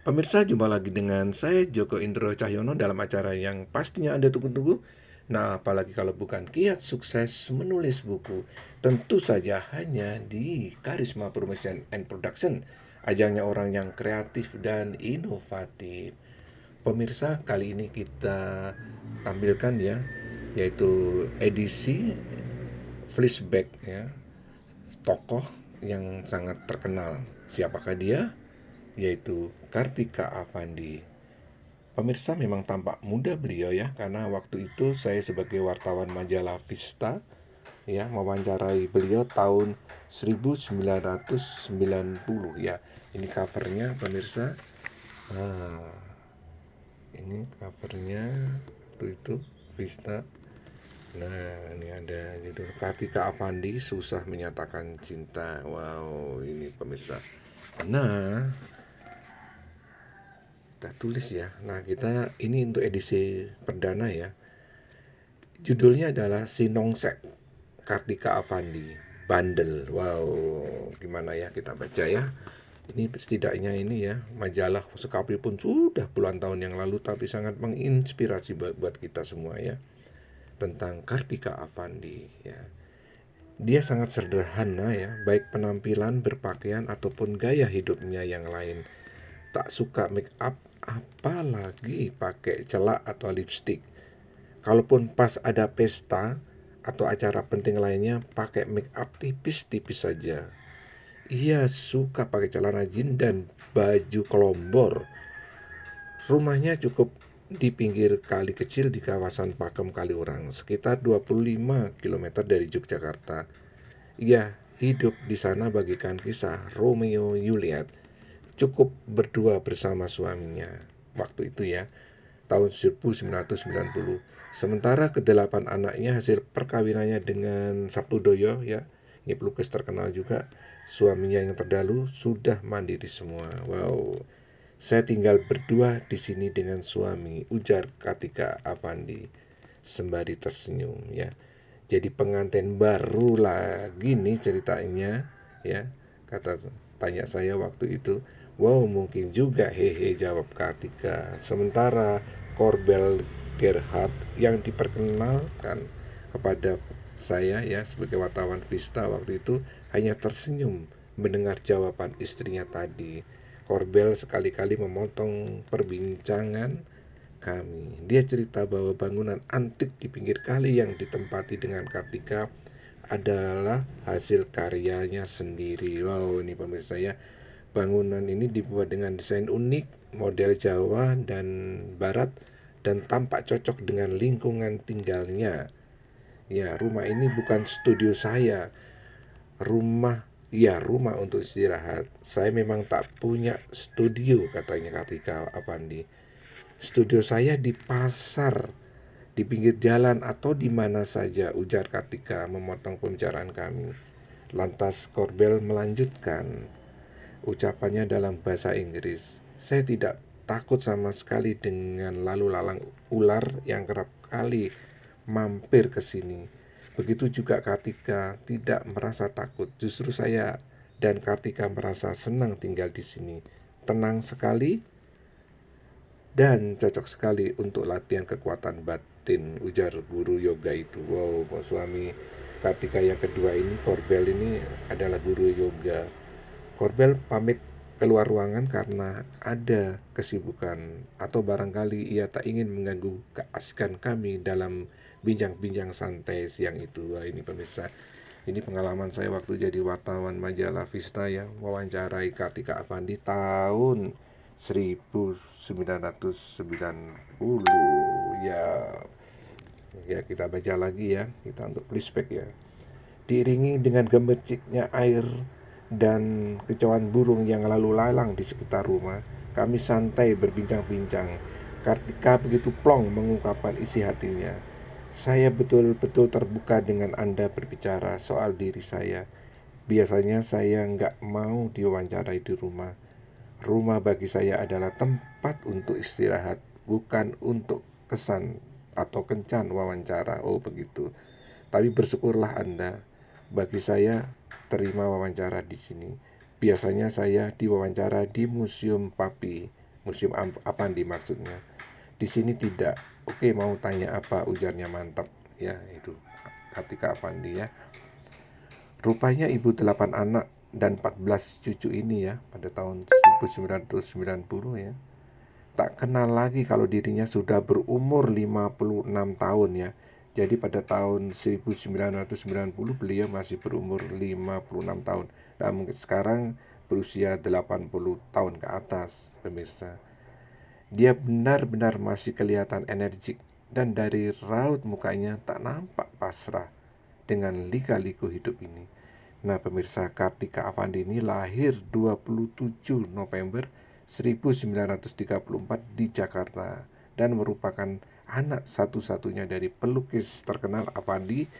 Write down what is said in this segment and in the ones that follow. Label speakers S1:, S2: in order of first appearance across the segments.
S1: Pemirsa, jumpa lagi dengan saya Joko Indro Cahyono dalam acara yang pastinya Anda tunggu-tunggu. Nah, apalagi kalau bukan kiat sukses menulis buku. Tentu saja hanya di Karisma Promotion and Production. Ajangnya orang yang kreatif dan inovatif. Pemirsa, kali ini kita tampilkan ya, yaitu edisi flashback ya, tokoh yang sangat terkenal. Siapakah dia? Yaitu Kartika Avandi. Pemirsa, memang tampak muda beliau ya, karena waktu itu saya sebagai wartawan majalah Vista ya mewawancarai beliau tahun 1990 ya. Ini covernya pemirsa. Nah, ini covernya waktu itu Vista. Nah, ini ada judul Kartika Avandi susah menyatakan cinta. Wow, ini pemirsa. Nah, kita tulis ya. Nah, kita ini untuk edisi perdana ya. Judulnya adalah Sinongsek Kartika Avandi Bandel. Wow, gimana ya kita baca ya. Ini setidaknya ini ya, majalah sekalipun sudah puluhan tahun yang lalu tapi sangat menginspirasi buat kita semua ya. Tentang Kartika Avandi ya. Dia sangat sederhana ya, baik penampilan, berpakaian ataupun gaya hidupnya yang lain. Tak suka make up, apalagi pakai celak atau lipstick. Kalaupun pas ada pesta atau acara penting lainnya, pakai make up tipis-tipis saja. Ia suka pakai celana jeans dan baju kelombor. Rumahnya cukup di pinggir kali kecil di kawasan Pakem Kaliurang, sekitar 25 km dari Yogyakarta. Ia hidup di sana bagikan kisah Romeo Juliet. Cukup berdua bersama suaminya waktu itu ya, tahun 1990. Sementara kedelapan anaknya hasil perkawinannya dengan Sabtodoyo ya, ini pelukis terkenal juga. Suaminya yang terdahulu sudah mandiri semua. Wow, saya tinggal berdua di sini dengan suami, ujar Kartika Avandi sembari tersenyum ya. Jadi pengantin baru lagi nih ceritanya ya, kata tanya saya waktu itu. Wow, mungkin juga, hehe, jawab Kartika. Sementara Corbel Gerhard yang diperkenalkan kepada saya ya sebagai wartawan Vista waktu itu hanya tersenyum mendengar jawaban istrinya tadi. Corbel sekali-kali memotong perbincangan kami. Dia cerita bahwa bangunan antik di pinggir kali yang ditempati dengan Kartika adalah hasil karyanya sendiri. Wow, ini pemirsa ya. Bangunan ini dibuat dengan desain unik, model Jawa dan Barat, dan tampak cocok dengan lingkungan tinggalnya. Ya, rumah ini bukan studio saya. Rumah untuk istirahat. Saya memang tak punya studio, katanya Kartika Avandi. Studio saya di pasar, di pinggir jalan atau di mana saja, ujar Kartika memotong pembicaraan kami. Lantas Corbel melanjutkan ucapannya dalam bahasa Inggris. Saya tidak takut sama sekali dengan lalu lalang ular yang kerap kali mampir ke sini. Begitu juga Kartika tidak merasa takut. Justru saya dan Kartika merasa senang tinggal di sini. Tenang sekali dan cocok sekali untuk latihan kekuatan batin, ujar guru yoga itu. Wow, suami Kartika yang kedua ini, Corbel ini adalah guru yoga. Corbel pamit keluar ruangan karena ada kesibukan atau barangkali ia tak ingin mengganggu keasikan kami dalam bincang-bincang santai siang itu. Wah, ini pemirsa, ini pengalaman saya waktu jadi wartawan majalah Vista ya, wawancarai Kartika Avandi tahun 1990 ya. Ya, kita baca lagi ya, kita untuk flashback ya. Diiringi dengan gemerciknya air dan kicauan burung yang lalu lalang di sekitar rumah, kami santai berbincang-bincang. Kartika begitu plong mengungkapkan isi hatinya. Saya betul-betul terbuka dengan Anda berbicara soal diri saya. Biasanya saya nggak mau diwawancarai di rumah. Rumah bagi saya adalah tempat untuk istirahat, bukan untuk kesan atau kencan wawancara. Oh begitu. Tapi bersyukurlah Anda, bagi saya terima wawancara di sini. Biasanya saya diwawancara di Museum Papi, Museum Affandi maksudnya. Di sini tidak. Oke, mau tanya apa? Ujarnya mantap. Ya, itu Kartika Affandi ya. Rupanya ibu 8 anak dan 14 cucu ini ya pada tahun 1990 ya. Tak kenal lagi kalau dirinya sudah berumur 56 tahun ya. Jadi pada tahun 1990 beliau masih berumur 56 tahun. Dan mungkin sekarang berusia 80 tahun ke atas, pemirsa. Dia benar-benar masih kelihatan energik dan dari raut mukanya tak nampak pasrah dengan lika-liku hidup ini. Nah, pemirsa, Kartika Affandi ini lahir 27 November 1934 di Jakarta dan merupakan anak satu-satunya dari pelukis terkenal Affandi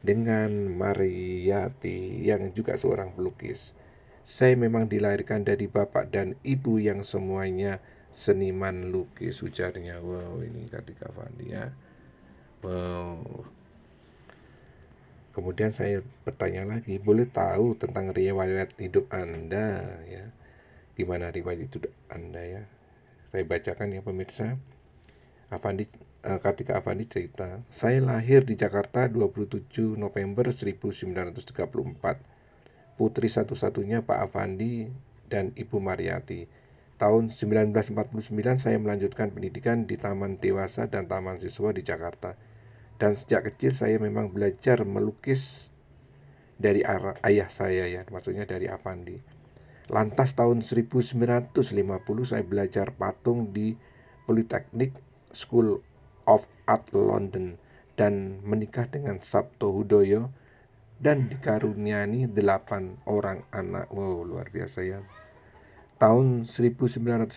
S1: dengan Mariyati yang juga seorang pelukis. Saya memang dilahirkan dari bapak dan ibu yang semuanya seniman lukis, ujarnya. Wow, ini Kartika Affandi ya. Wow. Kemudian saya bertanya lagi, boleh tahu tentang riwayat hidup Anda ya? Gimana riwayat hidup Anda ya? Saya bacakan ya pemirsa. Kartika Affandi cerita, saya lahir di Jakarta 27 November 1934. Putri satu-satunya Pak Affandi dan Ibu Mariyati. Tahun 1949 saya melanjutkan pendidikan di Taman Dewasa dan Taman Siswa di Jakarta. Dan sejak kecil saya memang belajar melukis dari ayah saya ya, maksudnya dari Affandi. Lantas tahun 1950 saya belajar patung di Polytechnic School of Art London dan menikah dengan Sabto Hudoyo dan dikaruniai 8 orang anak. Wow, luar biasa ya. Tahun 1957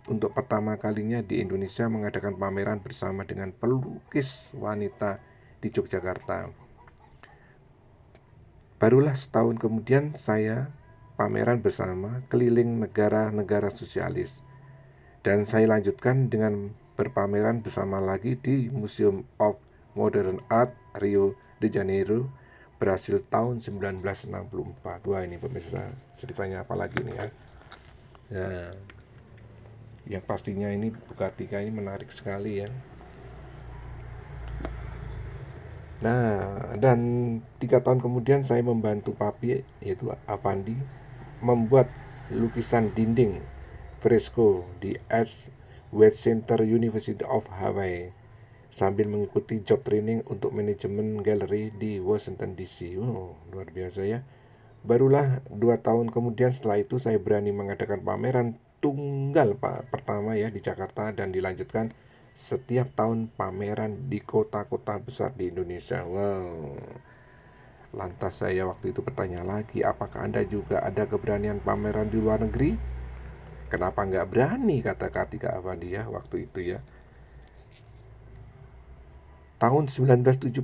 S1: untuk pertama kalinya di Indonesia mengadakan pameran bersama dengan pelukis wanita di Yogyakarta. Barulah setahun kemudian saya pameran bersama keliling negara-negara sosialis. Dan saya lanjutkan dengan berpameran bersama lagi di Museum of Modern Art Rio de Janeiro, Brasil tahun 1964. Wah, ini pemirsa, ceritanya apa lagi nih ya? Ya, yang pastinya ini Bu Kartika ini menarik sekali ya. Nah, dan 3 tahun kemudian saya membantu papi, yaitu Affandi, membuat lukisan dinding fresko di West Center University of Hawaii sambil mengikuti job training untuk manajemen galeri di Washington DC. Wow, luar biasa ya. Barulah 2 tahun kemudian setelah itu saya berani mengadakan pameran tunggal pertama ya di Jakarta dan dilanjutkan setiap tahun pameran di kota-kota besar di Indonesia. Wow. Lantas saya waktu itu bertanya lagi, apakah Anda juga ada keberanian pameran di luar negeri? Kenapa nggak berani, kata Kartika Affandi ya waktu itu ya. Tahun 1970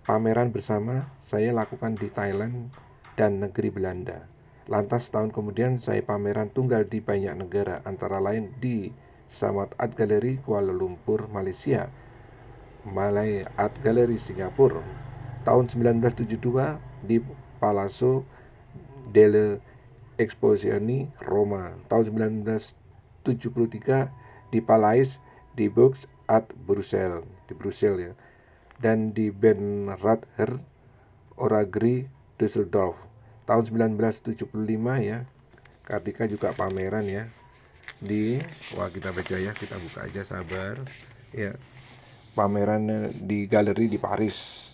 S1: pameran bersama saya lakukan di Thailand dan negeri Belanda. Lantas tahun kemudian saya pameran tunggal di banyak negara, antara lain di Samat Art Gallery Kuala Lumpur, Malaysia, Malay Art Gallery Singapura. Tahun 1972 di Palazzo delle Esposizioni Roma. Tahun 1973 di Palais de Beaux Arts Brussels, di Brussels ya. Dan di Bernrather Oragri Düsseldorf. Tahun 1975 ya, Kartika juga pameran ya kita baca ya, kita buka aja, sabar ya. Pameran di galeri di Paris,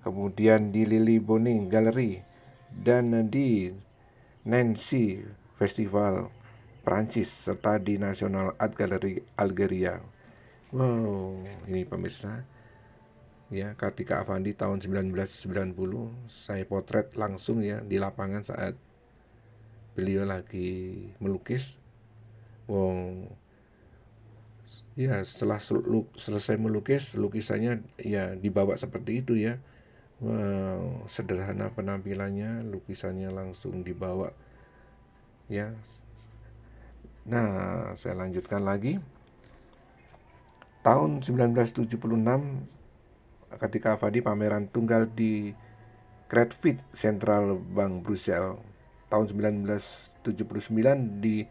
S1: kemudian di Lily Bonny Gallery, dan di Nancy Festival Prancis, serta di National Art Gallery Algeria. Wow, ini pemirsa ya, Kartika Affandi tahun 1990 saya potret langsung ya di lapangan saat beliau lagi melukis. Wow, ya setelah selesai melukis, lukisannya ya dibawa seperti itu ya. Wow, sederhana penampilannya, lukisannya langsung dibawa ya. Nah, saya lanjutkan lagi. Tahun 1976 ketika Affandi pameran tunggal di Kruidvat Central Bank Brussels. Tahun 1979 di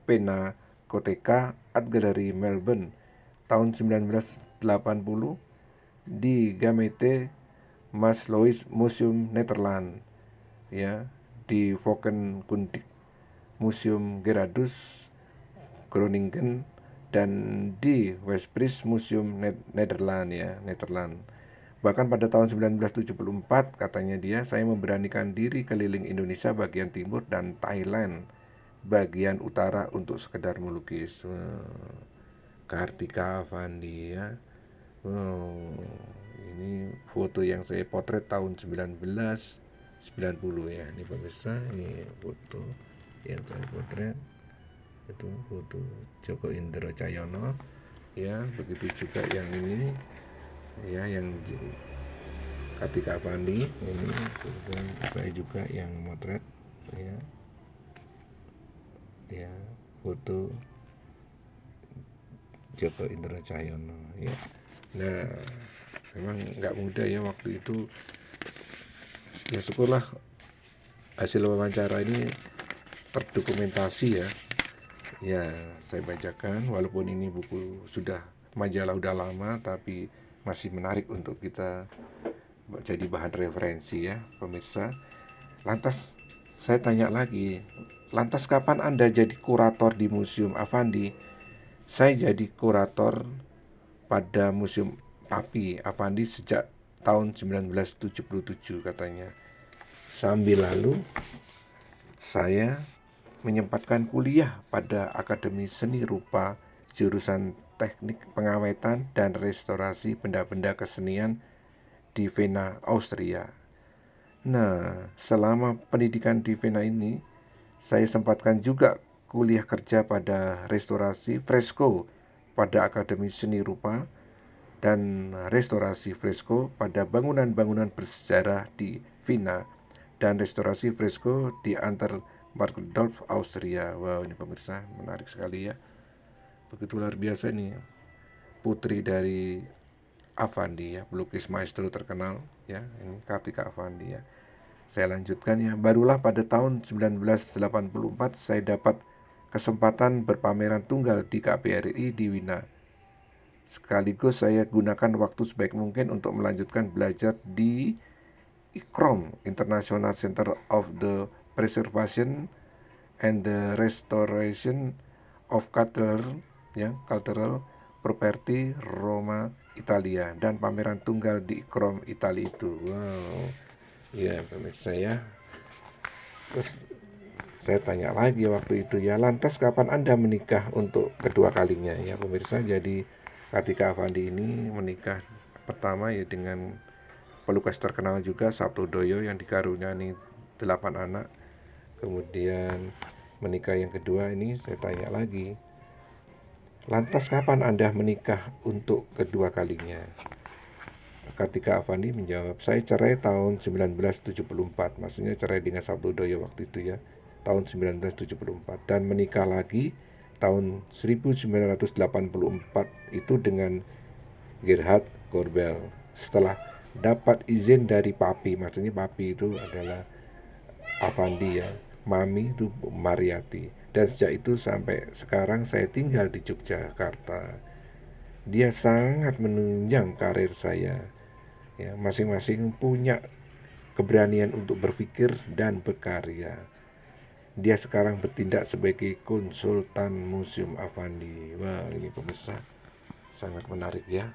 S1: Pinakotheka Art Gallery Melbourne tahun 1980 di Gamete Maasluis Museum Nederland, ya, di Volkenkundig Museum Gerardus Groningen, dan di Westprijs Museum Nederland, ya, Nederland. Bahkan pada tahun 1974 katanya dia, saya memberanikan diri keliling Indonesia bagian timur dan Thailand bagian utara untuk sekedar melukis. Kartika Avandi, ya. Ini foto yang saya potret tahun 1990, ya. Ini pemirsa, ini foto yang saya potret. Itu foto Joko Indro Cahyono, ya. Begitu juga yang ini, ya, yang Kartika Avandi. Ini kemudian saya juga yang motret, ya, ya, foto Joko Indro Cahyono, ya. Nah, memang nggak mudah ya waktu itu. Ya syukurlah hasil wawancara ini terdokumentasi, ya. Ya, saya bacakan walaupun ini buku sudah majalah udah lama, tapi masih menarik untuk kita jadi bahan referensi, ya, pemirsa. Lantas saya tanya lagi, lantas kapan Anda jadi kurator di Museum Avandi? Saya jadi kurator pada Museum Papi Avandi sejak tahun 1977 katanya. Sambil lalu saya menyempatkan kuliah pada Akademi Seni Rupa jurusan Teknik Pengawetan dan Restorasi Benda-benda Kesenian di Vienna, Austria. Nah, selama pendidikan di Vienna ini, saya sempatkan juga kuliah kerja pada restorasi fresko pada Akademi Seni Rupa dan restorasi fresko pada bangunan-bangunan bersejarah di Vienna dan restorasi fresko di Markdorf, Austria. Wow, ini pemirsa menarik sekali, ya. Begitu luar biasa nih, putri dari Avandi, ya, pelukis maestro terkenal, ya. Ini Kartika Avandi, ya. Saya lanjutkan, ya. Barulah pada tahun 1984 saya dapat kesempatan berpameran tunggal di KBRI di Wina. Sekaligus saya gunakan waktu sebaik mungkin untuk melanjutkan belajar di ICROM, International Center of the Preservation and the Restoration of Cultural, ya, Cultural Property Roma, Italia, dan pameran tunggal di ICROM Italia itu. Wow, ya, pemirsa, ya. Terus saya tanya lagi waktu itu, ya, lantas kapan Anda menikah untuk kedua kalinya, ya, pemirsa. Jadi Kartika Avandi ini menikah pertama, ya, dengan pelukis terkenal juga Sabtodoyo yang dikaruniai 8 anak. Kemudian menikah yang kedua ini saya tanya lagi, lantas kapan Anda menikah untuk kedua kalinya? Kartika Avandi menjawab, saya cerai tahun 1974. Maksudnya cerai dengan Sabtodoyo waktu itu, ya, tahun 1974, dan menikah lagi tahun 1984 itu dengan Gerhard Gorbel setelah dapat izin dari papi. Maksudnya papi itu adalah Avandi, ya, mami itu Mariati. Dan sejak itu sampai sekarang saya tinggal di Yogyakarta. Dia sangat menunjang karir saya, ya. Masing-masing punya keberanian untuk berpikir dan berkarya. Dia sekarang bertindak sebagai konsultan Museum Avandi. Wah, ini pemirsa sangat menarik, ya.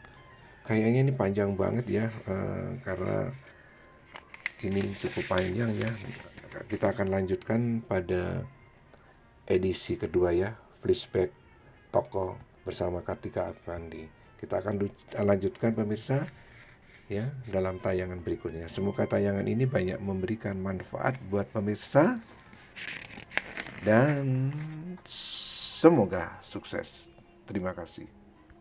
S1: Kayaknya ini panjang banget, ya, karena ini cukup panjang, ya. Kita akan lanjutkan pada edisi kedua, ya, flashback tokoh bersama Kartika Avandi. Kita akan lanjutkan, pemirsa, ya, dalam tayangan berikutnya. Semoga tayangan ini banyak memberikan manfaat buat pemirsa dan semoga sukses. Terima kasih.